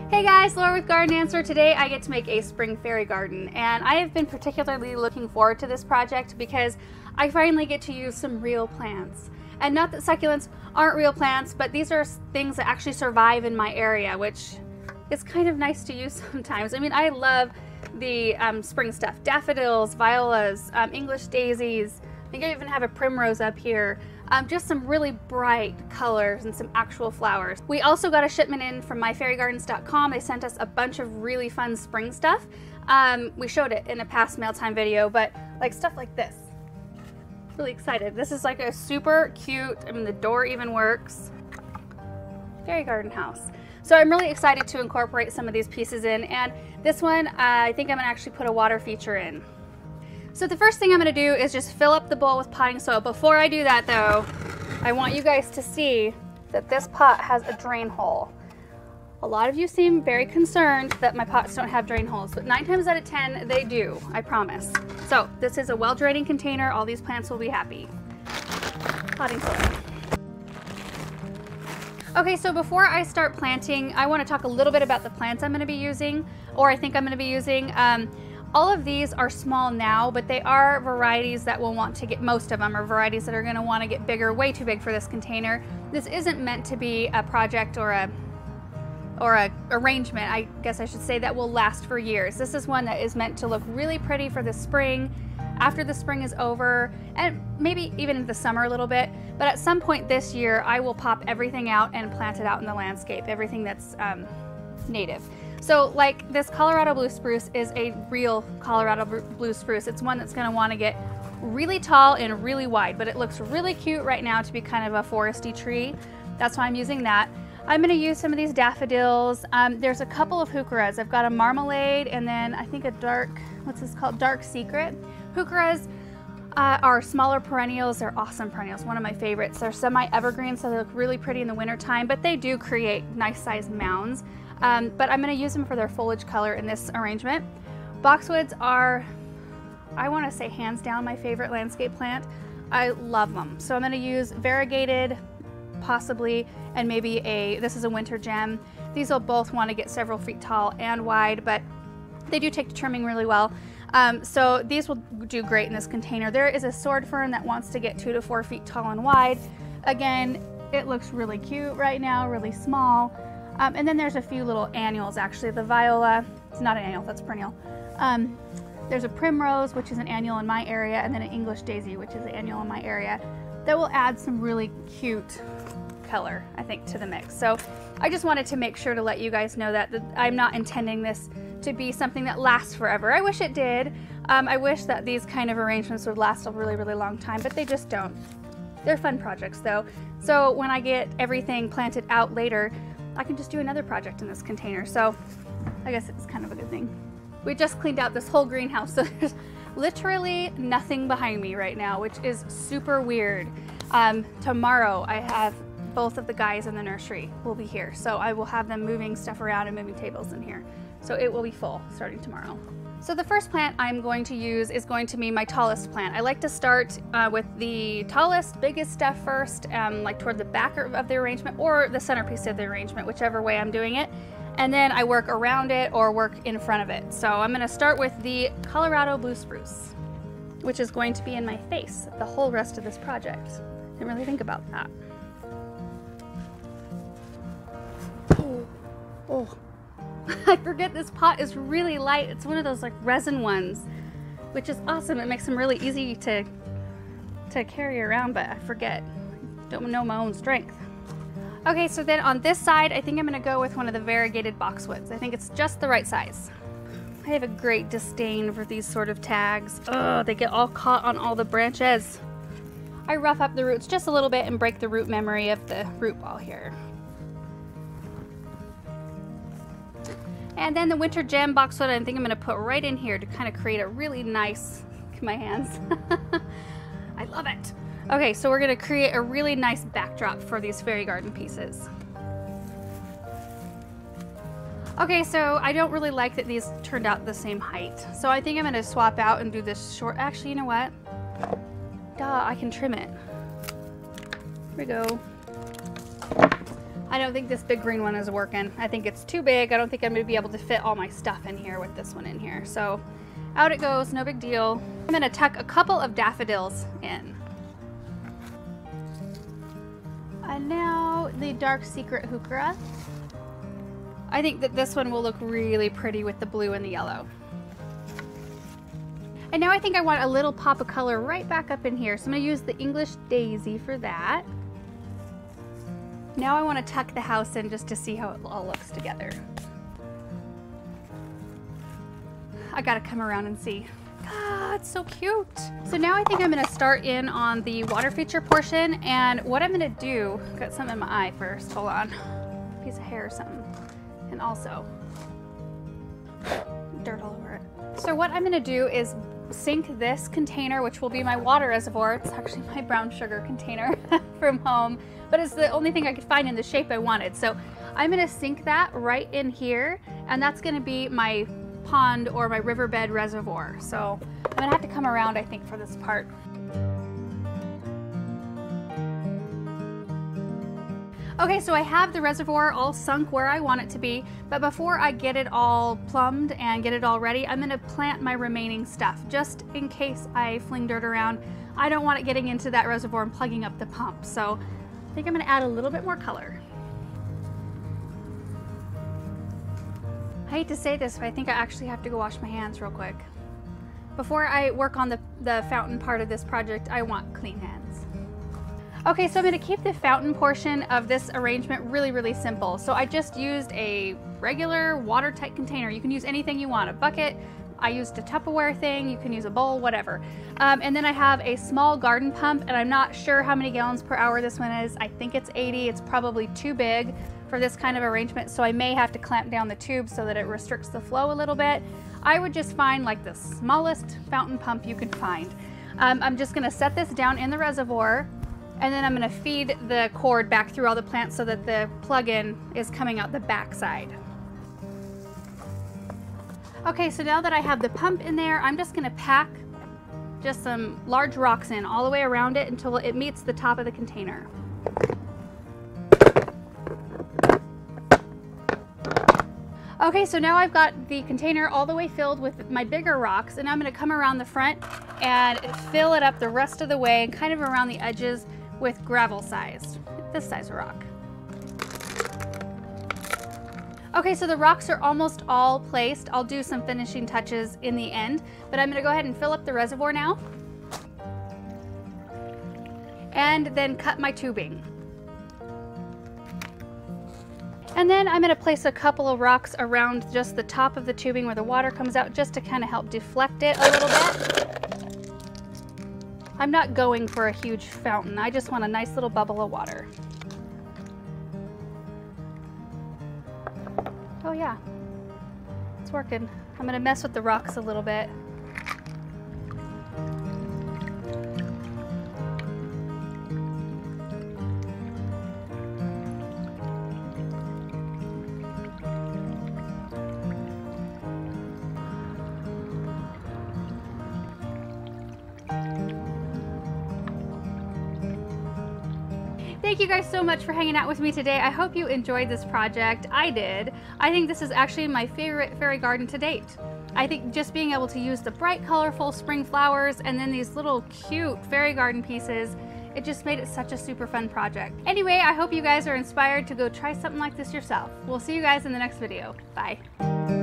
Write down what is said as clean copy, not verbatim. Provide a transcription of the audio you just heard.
Hey guys, Laura with Garden Answer. Today I get to make a spring fairy garden, and I have been particularly looking forward to this project because I finally get to use some real plants. And not that succulents aren't real plants, but these are things that actually survive in my area, which is kind of nice to use sometimes. I mean, I love the spring stuff. Daffodils, violas, English daisies. I think I even have a primrose up here. Just some really bright colors and some actual flowers. We also got a shipment in from myfairygardens.com. They sent us a bunch of really fun spring stuff. We showed it in a past mail time video, but like stuff like this. Really excited. This is like a super cute, I mean the door even works, fairy garden house. So I'm really excited to incorporate some of these pieces in, and this one I think I'm gonna actually put a water feature in. So the first thing I'm going to do is just fill up the bowl with potting soil. Before I do that though, I want you guys to see that this pot has a drain hole. A lot of you seem very concerned that my pots don't have drain holes, but 9 times out of 10 they do, I promise. So this is a well-draining container. All these plants will be happy. Potting soil. Okay, so before I start planting, I want to talk a little bit about the plants I'm going to be using, or I think I'm going to be using. All of these are small now, but they are varieties that will want to get, most of them are varieties that are going to want to get bigger, way too big for this container. This isn't meant to be a project or a arrangement, I guess I should say, that will last for years. This is one that is meant to look really pretty for the spring, after the spring is over, and maybe even in the summer a little bit. But at some point this year, I will pop everything out and plant it out in the landscape, everything that's native. So like this Colorado blue spruce is a real Colorado blue spruce. It's one that's going to want to get really tall and really wide, but it looks really cute right now to be kind of a foresty tree. That's why I'm using that. I'm going to use some of these daffodils. There's a couple of heucheras. I've got a marmalade and then I think a dark, what's this called? Dark Secret. Heucheras are smaller perennials. They're awesome perennials, one of my favorites. They're semi-evergreen, so they look really pretty in the wintertime, but they do create nice sized mounds. But I'm going to use them for their foliage color in this arrangement. Boxwoods are, I want to say hands down, my favorite landscape plant. I love them. So I'm going to use variegated, possibly, and maybe this is a winter gem. These will both want to get several feet tall and wide, but they do take to trimming really well. So these will do great in this container. There is a sword fern that wants to get 2 to 4 feet tall and wide. Again, it looks really cute right now, really small. And then there's a few little annuals actually. The viola, it's not an annual, that's perennial. There's a primrose, which is an annual in my area, and then an English daisy, which is an annual in my area. That will add some really cute color, I think, to the mix. So I just wanted to make sure to let you guys know that I'm not intending this to be something that lasts forever. I wish it did. I wish that these kind of arrangements would last a really, really long time, but they just don't. They're fun projects though. So when I get everything planted out later, I can just do another project in this container. So I guess it's kind of a good thing. We just cleaned out this whole greenhouse, so there's literally nothing behind me right now, which is super weird. Tomorrow I have both of the guys in the nursery will be here. So I will have them moving stuff around and moving tables in here. So it will be full starting tomorrow. So the first plant I'm going to use is going to be my tallest plant. I like to start with the tallest, biggest stuff first, like toward the back of the arrangement or the centerpiece of the arrangement, whichever way I'm doing it. And then I work around it or work in front of it. So I'm gonna start with the Colorado blue spruce, which is going to be in my face the whole rest of this project. Didn't really think about that. Oh. I forget this pot is really light. It's one of those like resin ones, which is awesome. It makes them really easy to carry around, but I forget. Don't know my own strength. Okay, so then on this side, I think I'm gonna go with one of the variegated boxwoods. I think it's just the right size. I have a great disdain for these sort of tags. Oh, they get all caught on all the branches. I rough up the roots just a little bit and break the root memory of the root ball here. And then the winter gem boxwood, I think I'm gonna put right in here to kind of create a really nice, look at my hands. I love it. Okay, so we're gonna create a really nice backdrop for these fairy garden pieces. Okay, so I don't really like that these turned out the same height. So I think I'm gonna swap out and do this short, actually, you know what? Duh, I can trim it. Here we go. I don't think this big green one is working. I think it's too big. I don't think I'm gonna be able to fit all my stuff in here with this one in here. So out it goes, no big deal. I'm gonna tuck a couple of daffodils in. And now the dark secret heuchera. I think that this one will look really pretty with the blue and the yellow. And now I think I want a little pop of color right back up in here. So I'm gonna use the English daisy for that. Now I want to tuck the house in just to see how it all looks together. I gotta come around and see. Ah, it's so cute. So now I think I'm gonna start in on the water feature portion, and what I'm gonna do, got something in my eye first, hold on. Piece of hair or something. And also, dirt all over it. So what I'm gonna do is sink this container, which will be my water reservoir. It's actually my brown sugar container from home, but it's the only thing I could find in the shape I wanted. So I'm gonna sink that right in here, and that's gonna be my pond or my riverbed reservoir. So I'm gonna have to come around, I think, for this part. Okay, so I have the reservoir all sunk where I want it to be, but before I get it all plumbed and get it all ready, I'm gonna plant my remaining stuff, just in case I fling dirt around. I don't want it getting into that reservoir and plugging up the pump, so I think I'm gonna add a little bit more color. I hate to say this, but I think I actually have to go wash my hands real quick. Before I work on the fountain part of this project, I want clean hands. Okay, so I'm gonna keep the fountain portion of this arrangement really, really simple. So I just used a regular watertight container. You can use anything you want, a bucket. I used a Tupperware thing. You can use a bowl, whatever. And then I have a small garden pump, and I'm not sure how many gallons per hour this one is. I think it's 80. It's probably too big for this kind of arrangement, so I may have to clamp down the tube so that it restricts the flow a little bit. I would just find like the smallest fountain pump you can find. I'm just gonna set this down in the reservoir, and then I'm gonna feed the cord back through all the plants so that the plug-in is coming out the back side. Okay, so now that I have the pump in there, I'm just gonna pack just some large rocks in all the way around it until it meets the top of the container. Okay, so now I've got the container all the way filled with my bigger rocks, and I'm gonna come around the front and fill it up the rest of the way and kind of around the edges with gravel sized, this size of rock. Okay, so the rocks are almost all placed. I'll do some finishing touches in the end, but I'm gonna go ahead and fill up the reservoir now. And then cut my tubing. And then I'm gonna place a couple of rocks around just the top of the tubing where the water comes out, just to kind of help deflect it a little bit. I'm not going for a huge fountain. I just want a nice little bubble of water. Oh yeah, it's working. I'm gonna mess with the rocks a little bit. Thank you guys so much for hanging out with me today. I hope you enjoyed this project. I did. I think this is actually my favorite fairy garden to date. I think just being able to use the bright, colorful spring flowers and then these little cute fairy garden pieces, it just made it such a super fun project. Anyway, I hope you guys are inspired to go try something like this yourself. We'll see you guys in the next video. Bye.